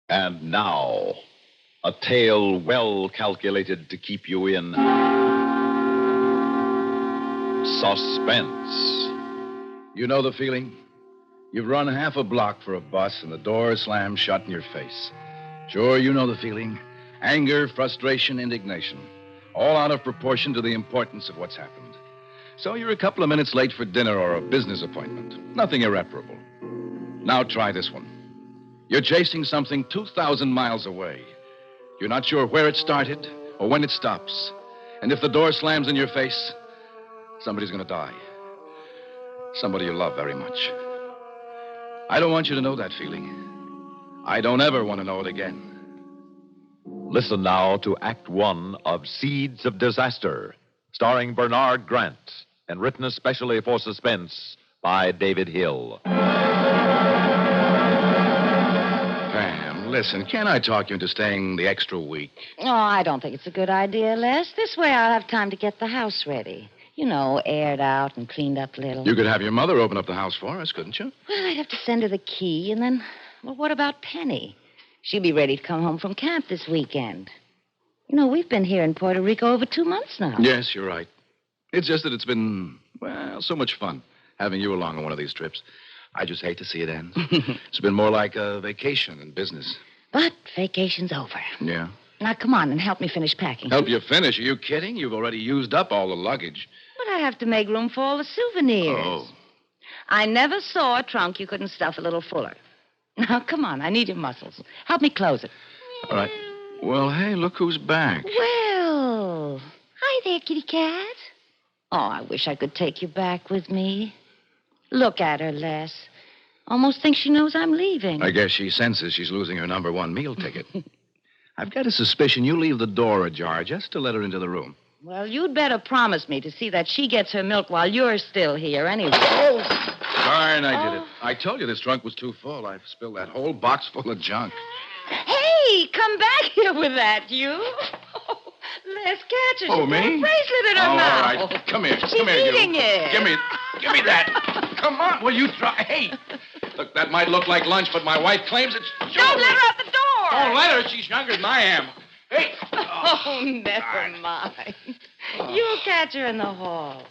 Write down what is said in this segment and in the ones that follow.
And now, a tale well calculated to keep you in suspense. You know the feeling? You've run half a block for a bus and the door slams shut in your face. Sure, you know the feeling. Anger, frustration, indignation. All out of proportion to the importance of what's happened. So you're a couple of minutes late for dinner or a business appointment. Nothing irreparable. Now try this one. You're chasing something 2,000 miles away. You're not sure where it started or when it stops. And if the door slams in your face, somebody's going to die. Somebody you love very much. I don't want you to know that feeling. I don't ever want to know it again. Listen now to Act One of Seeds of Disaster, starring Bernard Grant, and written especially for Suspense by David Hill. Pam, listen, can't I talk you into staying the extra week? Oh, I don't think it's a good idea, Les. This way I'll have time to get the house ready. You know, aired out and cleaned up a little. You could have your mother open up the house for us, couldn't you? Well, I'd have to send her the key, and then, well, what about Penny? She'll be ready to come home from camp this weekend. You know, we've been here in Puerto Rico over 2 months now. Yes, you're right. It's just that it's been, well, so much fun having you along on one of these trips. I just hate to see it end. It's been more like a vacation than business. But vacation's over. Yeah? Now, come on and help me finish packing. Help you finish? Are you kidding? You've already used up all the luggage. But I have to make room for all the souvenirs. Oh. I never saw a trunk you couldn't stuff a little fuller. Now, come on. I need your muscles. Help me close it. All right. Well, hey, look who's back. Well, hi there, kitty cat. Oh, I wish I could take you back with me. Look at her, Les. Almost thinks she knows I'm leaving. I guess she senses she's losing her number one meal ticket. I've got a suspicion you leave the door ajar just to let her into the room. Well, you'd better promise me to see that she gets her milk while you're still here anyway. Oh! Darn, I did it. I told you this trunk was too full. I've spilled that whole box full of junk. Hey, come back here with that, you. Oh, Les, catch her. Oh, She's me? got a bracelet in her mouth. All right. Come here. She's Come here, eating you. it. Give me that. Come on. Will you try? Hey. Look, that might look like lunch, but my wife claims it's jewelry. Don't let her out the door. Don't let her. She's younger than I am. Hey. Oh, never mind. You'll catch her in the hall.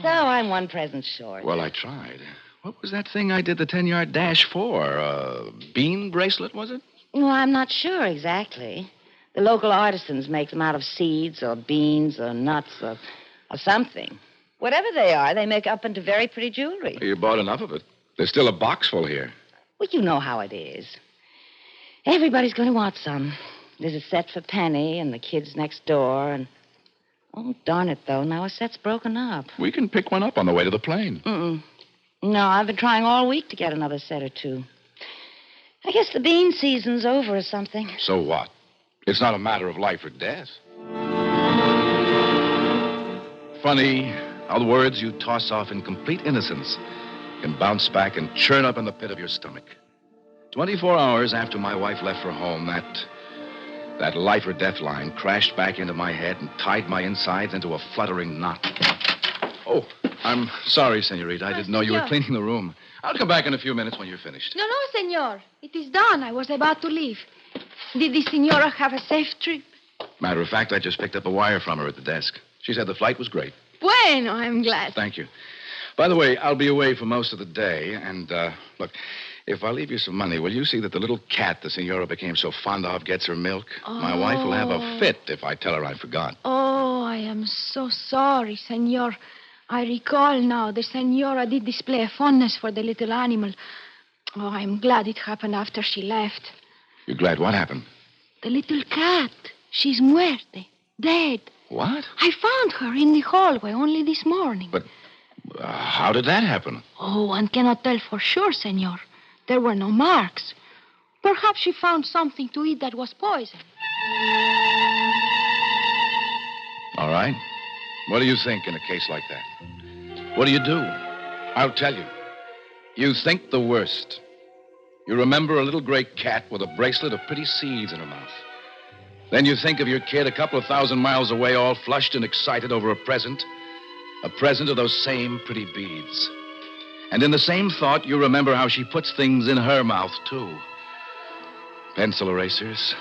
So I'm one present short. Well, I tried. What was that thing I did the 10-yard dash for? A bean bracelet, was it? Well, I'm not sure exactly. The local artisans make them out of seeds or beans or nuts or something. Whatever they are, they make up into very pretty jewelry. You bought enough of it. There's still a box full here. Well, you know how it is. Everybody's going to want some. There's a set for Penny and the kids next door, and... Oh, darn it, though. Now a set's broken up. We can pick one up on the way to the plane. No, I've been trying all week to get another set or two. I guess the bean season's over or something. So what? It's not a matter of life or death. Funny how the words you toss off in complete innocence can bounce back and churn up in the pit of your stomach. 24 hours after my wife left for home, that life or death line crashed back into my head and tied my insides into a fluttering knot. Oh, I'm sorry, senorita. I didn't know you were cleaning the room. I'll come back in a few minutes when you're finished. No, senor. It is done. I was about to leave. Did the senora have a safe trip? Matter of fact, I just picked up a wire from her at the desk. She said the flight was great. Bueno, I'm glad. Thank you. By the way, I'll be away for most of the day, and, look, if I leave you some money, will you see that the little cat the senora became so fond of gets her milk? My wife will have a fit if I tell her I forgot. Oh, I am so sorry, senor. I recall now the senora did display a fondness for the little animal. Oh, I'm glad it happened after she left. You're glad what happened? The little cat. She's muerte. Dead. What? I found her in the hallway only this morning. But how did that happen? Oh, one cannot tell for sure, senor. There were no marks. Perhaps she found something to eat that was poison. All right. What do you think in a case like that? What do you do? I'll tell you. You think the worst. You remember a little gray cat with a bracelet of pretty seeds in her mouth. Then you think of your kid a couple of thousand miles away, all flushed and excited over a present of those same pretty beads. And in the same thought, you remember how she puts things in her mouth, too. Pencil erasers,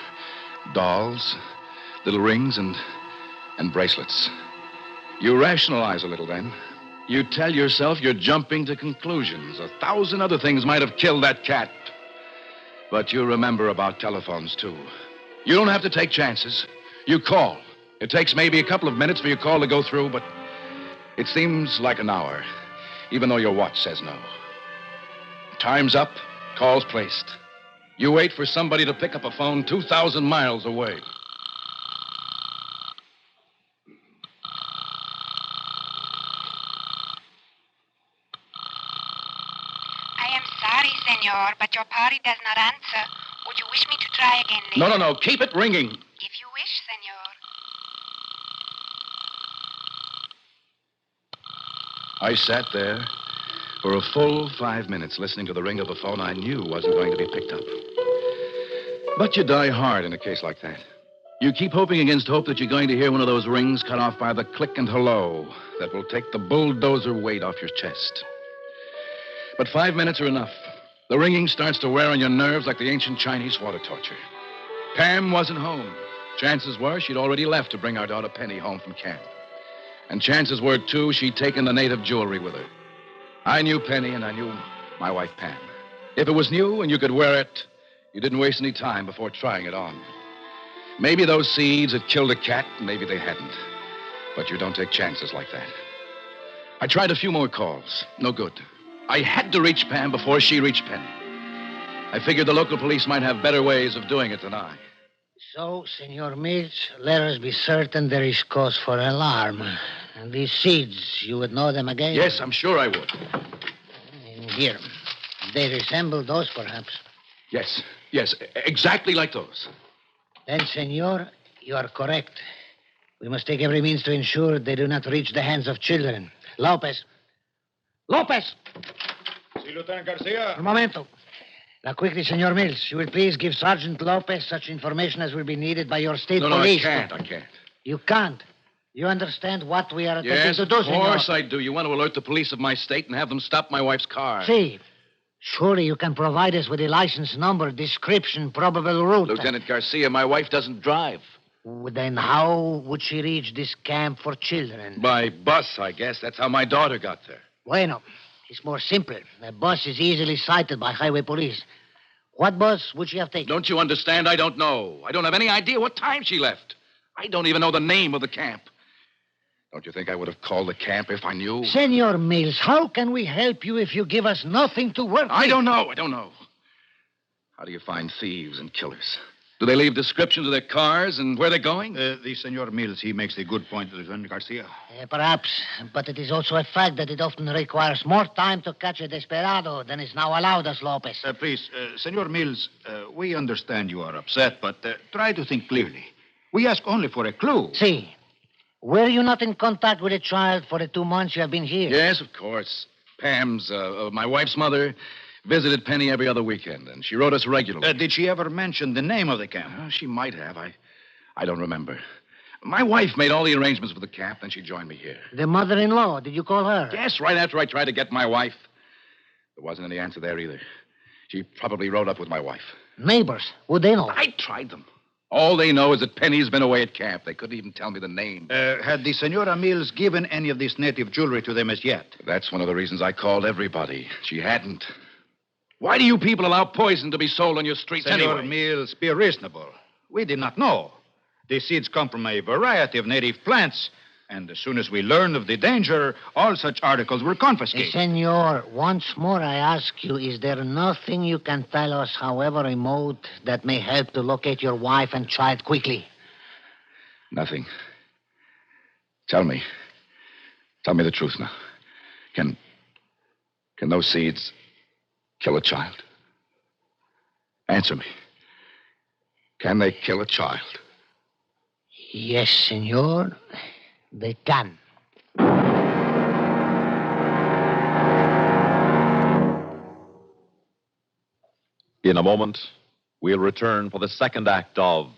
dolls, little rings, and bracelets. You rationalize a little then. You tell yourself you're jumping to conclusions. 1,000 other things might have killed that cat. But you remember about telephones, too. You don't have to take chances. You call. It takes maybe a couple of minutes for your call to go through, but it seems like an hour, even though your watch says no. Time's up, call's placed. You wait for somebody to pick up a phone 2,000 miles away. I am sorry, senor, but your party does not answer. Would you wish me to try again later? No. Keep it ringing. If you wish, senor. I sat there for a full 5 minutes listening to the ring of a phone I knew wasn't going to be picked up. But you die hard in a case like that. You keep hoping against hope that you're going to hear one of those rings cut off by the click and hello that will take the bulldozer weight off your chest. But 5 minutes are enough. The ringing starts to wear on your nerves like the ancient Chinese water torture. Pam wasn't home. Chances were she'd already left to bring our daughter Penny home from camp. And chances were, too, she'd taken the native jewelry with her. I knew Penny and I knew my wife Pam. If it was new and you could wear it, you didn't waste any time before trying it on. Maybe those seeds had killed a cat, maybe they hadn't. But you don't take chances like that. I tried a few more calls. No good. I had to reach Pam before she reached Penny. I figured the local police might have better ways of doing it than I. So, Senor Mills, let us be certain there is cause for alarm. And these seeds, you would know them again? Yes, I'm sure I would. And here. They resemble those, perhaps. Yes, exactly like those. Then, Senor, you are correct. We must take every means to ensure they do not reach the hands of children. Lopez! Si, Lieutenant Garcia. Un momento. Now, quickly, Senor Mills, you will please give Sergeant Lopez such information as will be needed by your state police. No, I can't. You can't. You understand what we are attempting Yes, to do, Senor? of course I do. You want to alert the police of my state and have them stop my wife's car. See, surely you can provide us with a license number, description, probable route. Lieutenant Garcia, my wife doesn't drive. Then how would she reach this camp for children? By bus, I guess. That's how my daughter got there. Bueno. It's more simple. The bus is easily sighted by highway police. What bus would she have taken? Don't you understand? I don't know. I don't have any idea what time she left. I don't even know the name of the camp. Don't you think I would have called the camp if I knew? Senor Mills, how can we help you if you give us nothing to work with? I don't know. How do you find thieves and killers? Do they leave descriptions of their cars and where they're going? The Senor Mills, he makes a good point, Lieutenant Garcia. Perhaps, but it is also a fact that it often requires more time to catch a desperado than is now allowed us, Lopez. Please, Senor Mills, we understand you are upset, but try to think clearly. We ask only for a clue. See, were you not in contact with a child for the 2 months you have been here? Yes, of course. Pam's, my wife's mother, visited Penny every other weekend, and she wrote us regularly. Did she ever mention the name of the camp? She might have. I don't remember. My wife made all the arrangements for the camp, then she joined me here. The mother-in-law, did you call her? Yes, right after I tried to get my wife. There wasn't any answer there either. She probably rode up with my wife. Neighbors, would they know? I tried them. All they know is that Penny's been away at camp. They couldn't even tell me the name. Had the Senora Mills given any of this native jewelry to them as yet? That's one of the reasons I called everybody. She hadn't. Why do you people allow poison to be sold on your streets Senor anyway? Mills, be reasonable. We did not know. The seeds come from a variety of native plants, and as soon as we learned of the danger, all such articles were confiscated. Senor, once more I ask you, is there nothing you can tell us, however remote, that may help to locate your wife and child quickly? Nothing. Tell me the truth now. Can those seeds kill a child? Answer me. Can they kill a child? Yes, senor. They can. In a moment, we'll return for the second act of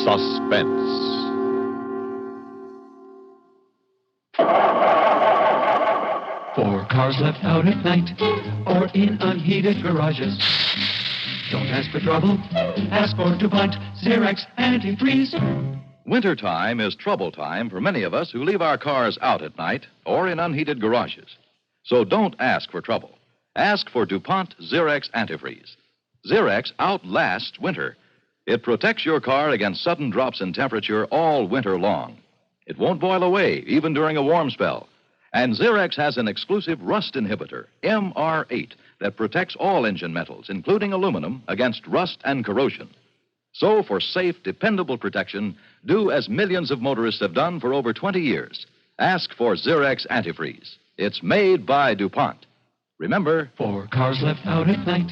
Suspense. For cars left out at night or in unheated garages, Don't ask for trouble. Ask for DuPont Xerox antifreeze. Wintertime is trouble time for many of us who leave our cars out at night or in unheated garages. So don't ask for trouble. Ask for DuPont Xerox antifreeze. Xerox outlasts winter. It protects your car against sudden drops in temperature all winter long. It won't boil away, even during a warm spell. And Xerox has an exclusive rust inhibitor, MR8, that protects all engine metals, including aluminum, against rust and corrosion. So, for safe, dependable protection, do as millions of motorists have done for over 20 years. Ask for Xerox antifreeze. It's made by DuPont. Remember, For cars left out at night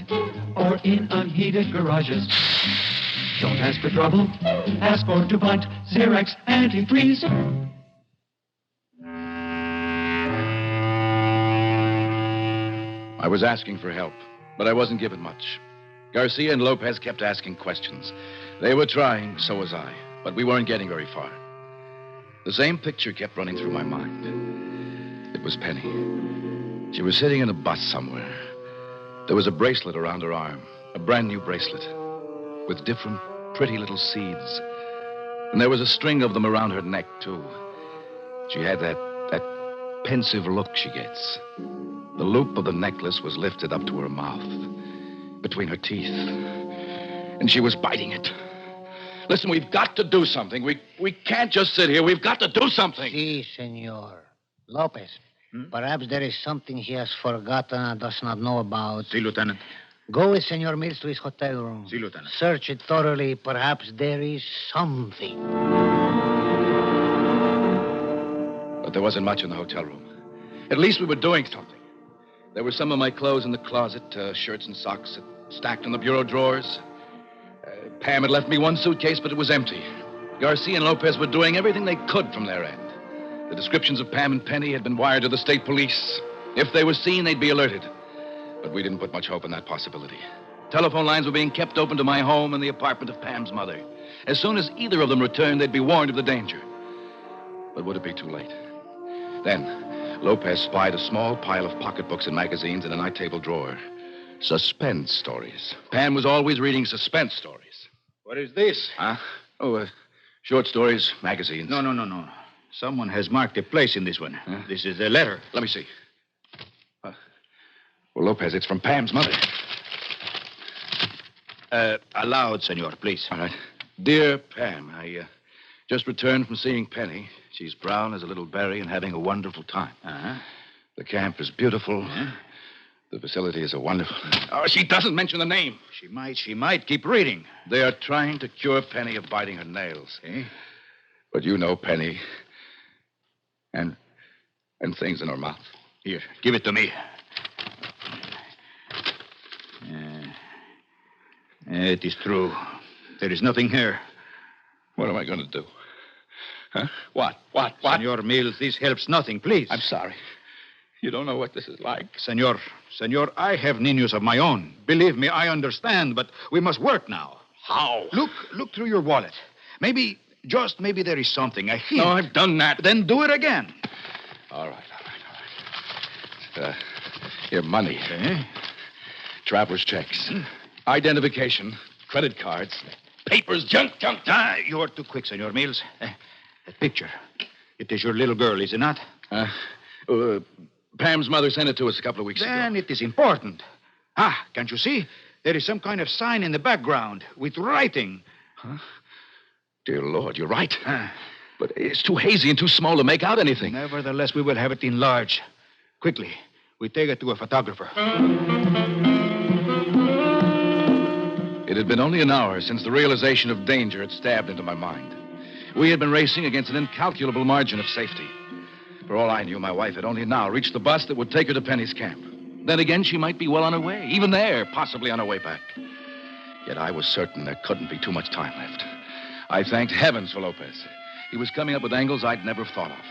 or in unheated garages. Don't ask for trouble. Ask for DuPont Xerox antifreeze. I was asking for help, but I wasn't given much. Garcia and Lopez kept asking questions. They were trying, so was I, but we weren't getting very far. The same picture kept running through my mind. It was Penny. She was sitting in a bus somewhere. There was a bracelet around her arm, a brand new bracelet, with different pretty little seeds. And there was a string of them around her neck, too. She had that pensive look she gets. The loop of the necklace was lifted up to her mouth, between her teeth. And she was biting it. Listen, we've got to do something. We can't just sit here. We've got to do something. Si, senor. Lopez, perhaps there is something he has forgotten and does not know about. Si, Lieutenant. Go with Senor Mills to his hotel room. Si, Lieutenant. Search it thoroughly. Perhaps there is something. But there wasn't much in the hotel room. At least we were doing something. There were some of my clothes in the closet, shirts and socks stacked in the bureau drawers. Pam had left me one suitcase, but it was empty. Garcia and Lopez were doing everything they could from their end. The descriptions of Pam and Penny had been wired to the state police. If they were seen, they'd be alerted. But we didn't put much hope in that possibility. Telephone lines were being kept open to my home and the apartment of Pam's mother. As soon as either of them returned, they'd be warned of the danger. But would it be too late? Then, Lopez spied a small pile of pocketbooks and magazines in a night table drawer. Suspense stories. Pam was always reading suspense stories. What is this? Huh? Oh, short stories, magazines. No. Someone has marked a place in this one. Huh? This is a letter. Let me see. Well, Lopez, it's from Pam's mother. Aloud, senor, please. All right. Dear Pam, I just returned from seeing Penny. She's brown as a little berry and having a wonderful time. Uh-huh. The camp is beautiful. Yeah. The facility is a wonderful... Oh, she doesn't mention the name. She might. Keep reading. They are trying to cure Penny of biting her nails. Eh? But you know Penny. And things in her mouth. Here, give it to me. It is true. There is nothing here. What am I going to do? Huh? What? Senor Mills, this helps nothing, please. I'm sorry. You don't know what this is like. Senor, I have niños of my own. Believe me, I understand, but we must work now. How? Look through your wallet. Maybe there is something, a hint. No, I've done that. Then do it again. All right. Your money. Eh? Traveler's checks. Identification. Credit cards. Papers. Junk. You are too quick, Senor Mills. That picture. It is your little girl, is it not? Pam's mother sent it to us a couple of weeks ago. Then it is important. Can't you see? There is some kind of sign in the background with writing. Huh? Dear Lord, you're right. But it's too hazy and too small to make out anything. Nevertheless, we will have it enlarged. Quickly, we take it to a photographer. It had been only an hour since the realization of danger had stabbed into my mind. We had been racing against an incalculable margin of safety. For all I knew, my wife had only now reached the bus that would take her to Penny's camp. Then again, she might be well on her way, even there, possibly on her way back. Yet I was certain there couldn't be too much time left. I thanked heavens for Lopez. He was coming up with angles I'd never thought of.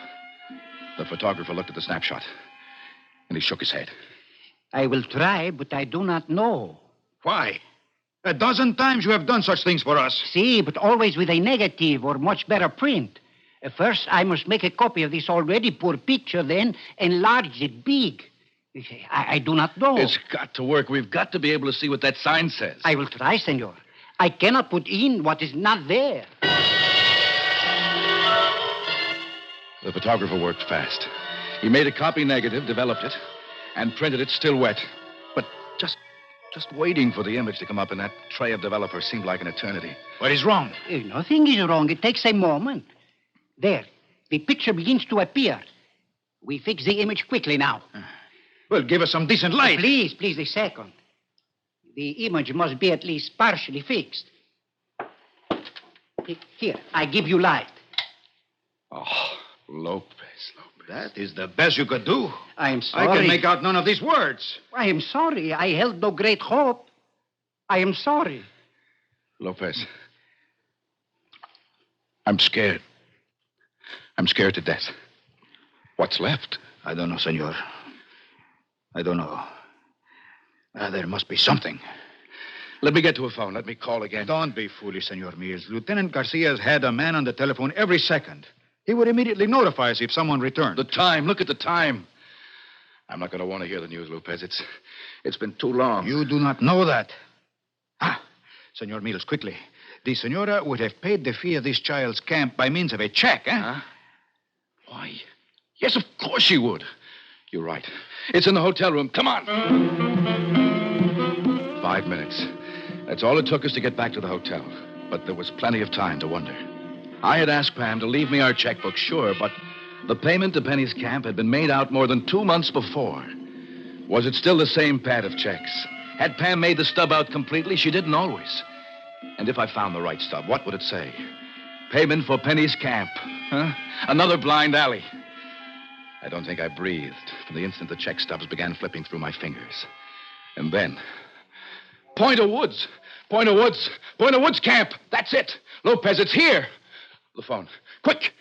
The photographer looked at the snapshot, and he shook his head. I will try, but I do not know. Why? 12 times you have done such things for us. See, but always with a negative or much better print. First, I must make a copy of this already poor picture, then enlarge it big. I do not know. It's got to work. We've got to be able to see what that sign says. I will try, senor. I cannot put in what is not there. The photographer worked fast. He made a copy negative, developed it, and printed it still wet. But just waiting for the image to come up in that tray of developers seemed like an eternity. What is wrong? Nothing is wrong. It takes a moment. There. The picture begins to appear. We fix the image quickly now. Well, give us some decent light. Please, a second. The image must be at least partially fixed. Here, I give you light. Oh, Lopez. That is the best you could do. I am sorry. I can make out none of these words. I am sorry. I held no great hope. I am sorry. Lopez. I'm scared. I'm scared to death. What's left? I don't know, senor. I don't know. There must be something. Let me get to a phone. Let me call again. Don't be foolish, Senor Mills. Lieutenant Garcia's had a man on the telephone every second. He would immediately notify us if someone returned. The time. Look at the time. I'm not going to want to hear the news, Lopez. It's been too long. You do not know that. Senor Mills, quickly. The senora would have paid the fee of this child's camp by means of a check, eh? Huh? Why? Yes, of course she would. You're right. It's in the hotel room. Come on. 5 minutes. That's all it took us to get back to the hotel. But there was plenty of time to wonder. I had asked Pam to leave me our checkbook, sure, but the payment to Penny's camp had been made out more than 2 months before. Was it still the same pad of checks? Had Pam made the stub out completely? She didn't always. And if I found the right stub, what would it say? Payment for Penny's camp. Huh? Another blind alley. I don't think I breathed from the instant the check stubs began flipping through my fingers. And then... Point of Woods camp. That's it. Lopez, it's here. The phone. Quick.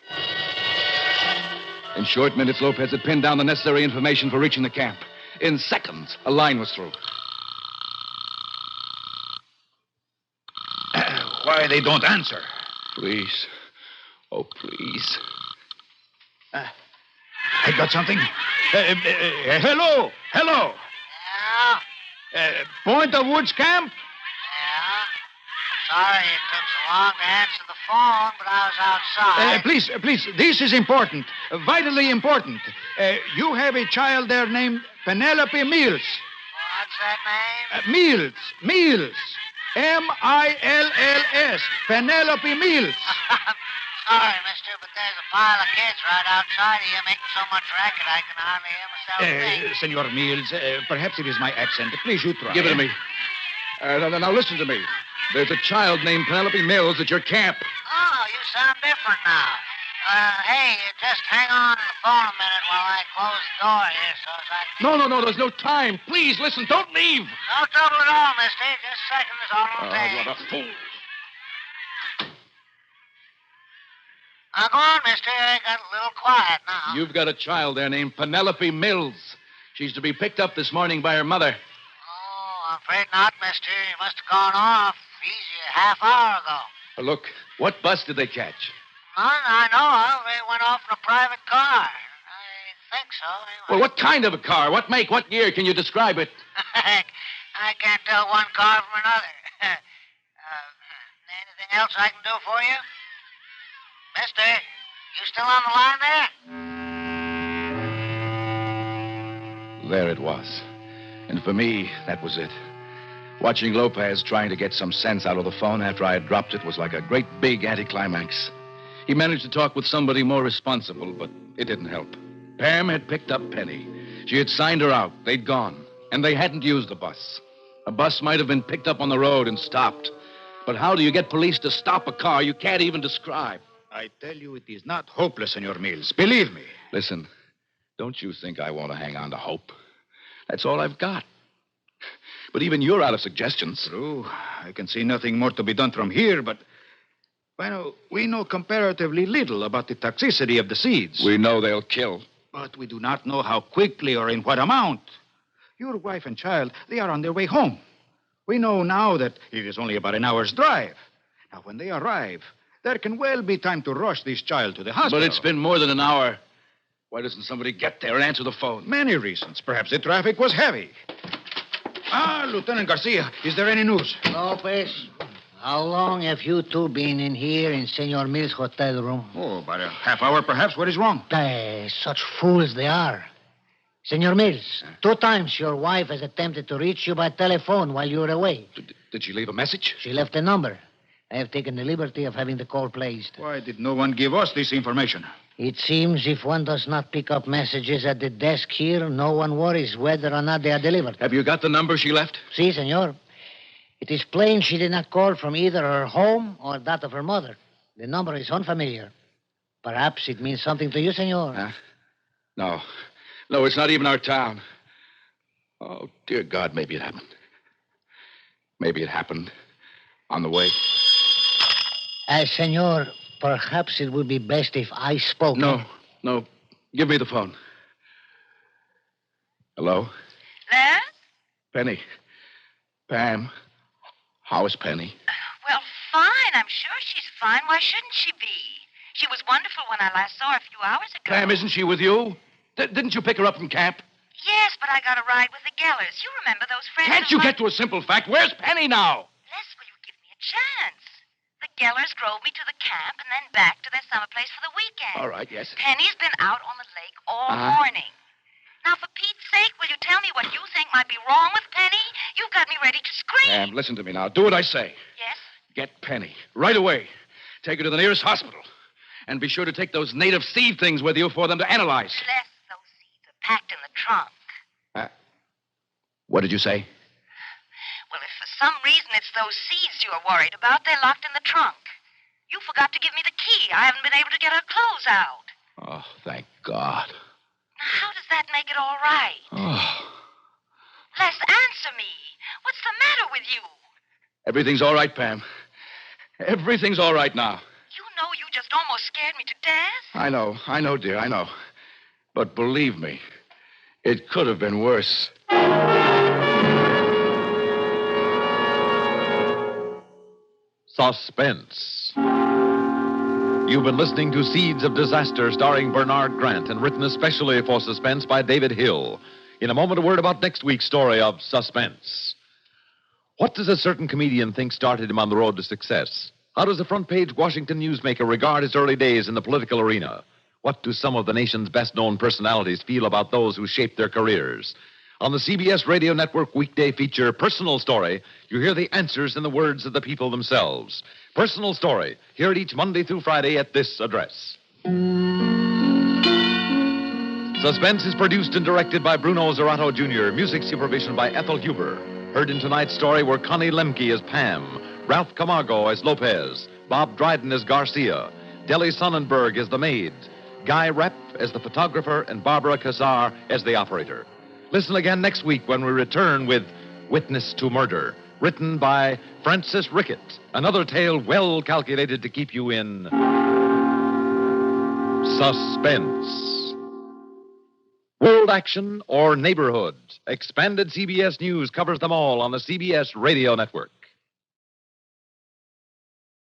In short minutes, Lopez had pinned down the necessary information for reaching the camp. In seconds, a line was through. Why they don't answer? Please. Oh, please. I got something. Hello. Yeah? Point of Woods camp? Yeah? Sorry it took so long to answer the phone, but I was outside. Please, this is important. Vitally important. You have a child there named Penelope Mills. What's that name? Mills. Mills. Penelope Mills. Sorry, mister, but there's a pile of kids right outside here making so much racket I can hardly hear myself think. Senor Mills, perhaps it is my accent. Please, you try. Give it to me. Now listen to me. There's a child named Penelope Mills at your camp. Oh, you sound different now. Hey, just hang on the phone a minute while I close the door here so as I can... No, there's no time. Please, listen, don't leave. No trouble at all, mister. Just a second is all it'll take. What a fool. Now, go on, mister. I got a little quiet now. You've got a child there named Penelope Mills. She's to be picked up this morning by her mother. Oh, I'm afraid not, mister. You must have gone off easy a half hour ago. Look, what bus did they catch? None I know of. They went off in a private car. I think so, anyway. Well, what kind of a car? What make? What year? Can you describe it? I can't tell one car from another. Anything else I can do for you? Mister, you still on the line there? There it was. And for me, that was it. Watching Lopez trying to get some sense out of the phone after I had dropped it was like a great big anticlimax. He managed to talk with somebody more responsible, but it didn't help. Pam had picked up Penny. She had signed her out. They'd gone. And they hadn't used the bus. A bus might have been picked up on the road and stopped. But how do you get police to stop a car you can't even describe? I tell you, it is not hopeless, Senor Mills. Believe me. Listen, don't you think I want to hang on to hope? That's all I've got. But even you're out of suggestions. True. I can see nothing more to be done from here, but... Well, we know comparatively little about the toxicity of the seeds. We know they'll kill. But we do not know how quickly or in what amount. Your wife and child, they are on their way home. We know now that it is only about an hour's drive. Now, when they arrive, there can well be time to rush this child to the hospital. But it's been more than an hour. Why doesn't somebody get there and answer the phone? Many reasons. Perhaps the traffic was heavy. Lieutenant Garcia, is there any news? Lopez, how long have you two been in here in Senor Mills' hotel room? Oh, about a half hour, perhaps. What is wrong? Such fools they are. Senor Mills, 2 times your wife has attempted to reach you by telephone while you were away. Did she leave a message? She left a number. I have taken the liberty of having the call placed. Why did no one give us this information? It seems if one does not pick up messages at the desk here, no one worries whether or not they are delivered. Have you got the number she left? Si, senor. It is plain she did not call from either her home or that of her mother. The number is unfamiliar. Perhaps it means something to you, senor. No. No, it's not even our town. Oh, dear God, maybe it happened. Maybe it happened on the way. Senor, perhaps it would be best if I spoke. No. Give me the phone. Hello? Les? Penny. Pam. How is Penny? Well, fine. I'm sure she's fine. Why shouldn't she be? She was wonderful when I last saw her a few hours ago. Pam, isn't she with you? Didn't you pick her up from camp? Yes, but I got a ride with the Gellers. You remember those friends? Can't you get to a simple fact? Where's Penny now? Les, will you give me a chance? The Gellers drove me to the camp and then back to their summer place for the weekend. All right, yes. Penny's been out on the lake all morning. Now, for Pete's sake, will you tell me what you think might be wrong with Penny? You've got me ready to scream. Pam, listen to me now. Do what I say. Yes? Get Penny right away. Take her to the nearest hospital. And be sure to take those native seed things with you for them to analyze. Les, those seeds are packed in the trunk. What did you say? Well, if for some reason it's those seeds you're worried about, they're locked in the trunk. You forgot to give me the key. I haven't been able to get her clothes out. Oh, thank God. Now, how does that make it all right? Oh. Les, answer me. What's the matter with you? Everything's all right, Pam. Everything's all right now. You know you just almost scared me to death. I know, dear, I know. But believe me, it could have been worse. Suspense. You've been listening to Seeds of Disaster, starring Bernard Grant, and written especially for Suspense by David Hill. In a moment, a word about next week's story of Suspense. What does a certain comedian think started him on the road to success? How does a front-page Washington newsmaker regard his early days in the political arena? What do some of the nation's best-known personalities feel about those who shaped their careers? On the CBS Radio Network weekday feature, Personal Story, you hear the answers in the words of the people themselves. Personal Story, hear it each Monday through Friday at this address. Suspense is produced and directed by Bruno Zerato Jr., music supervision by Ethel Huber. Heard in tonight's story were Connie Lemke as Pam, Ralph Camargo as Lopez, Bob Dryden as Garcia, Deli Sonnenberg as the maid, Guy Repp as the photographer, and Barbara Cassar as the operator. Listen again next week when we return with Witness to Murder, written by Francis Rickett, another tale well calculated to keep you in suspense. World action or neighborhood, expanded CBS News covers them all on the CBS Radio Network.